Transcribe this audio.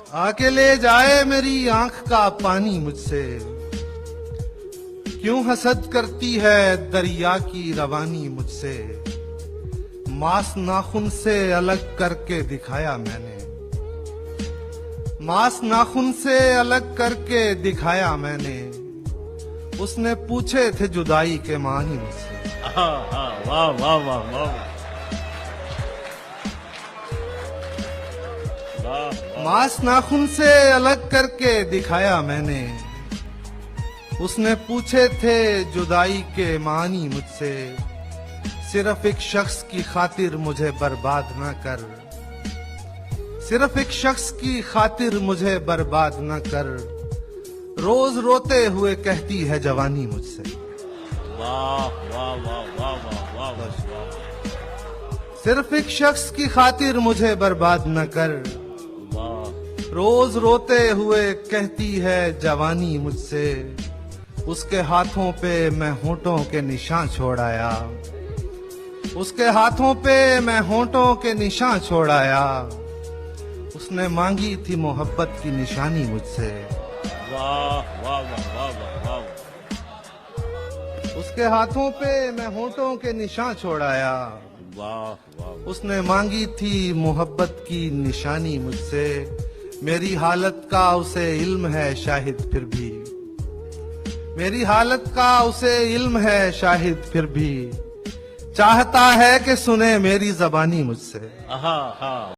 आके ले जाए मेरी आंख का पानी मुझसे, क्यों हसद करती है दरिया की रवानी मुझसे। मांस नाखून से अलग करके दिखाया मैंने, मांस नाखून से अलग करके दिखाया मैंने। उसने पूछे थे जुदाई के मानी मुझसे। वाह वाह वाह वाह मांस नाखून से अलग करके दिखाया मैंने। उसने पूछे थे जुदाई के मानी मुझसे। सिर्फ एक शख्स की खातिर मुझे बर्बाद न कर, सिर्फ एक शख्स की खातिर मुझे बर्बाद न कर। रोज रोते हुए कहती है जवानी मुझसे। वाह वाह वाह वाह वाह वाह सिर्फ एक शख्स की खातिर मुझे बर्बाद न कर। रोज रोते हुए कहती है जवानी मुझसे। उसके हाथों पे मैं होंठों के निशान छोड़ आया, उसके हाथों पे मैं होंठों के निशान छोड़ आया। उसने मांगी थी मोहब्बत की निशानी मुझसे। वाह वाह वाह वाह वाह उसके हाथों पे मैं होंठों के निशान छोड़ आया। वाह वाह उसने मांगी थी मोहब्बत की निशानी मुझसे। मेरी हालत का उसे इल्म है शाहिद फिर भी, मेरी हालत का उसे इल्म है शाहिद फिर भी। चाहता है कि सुने मेरी ज़बानी मुझसे। हाँ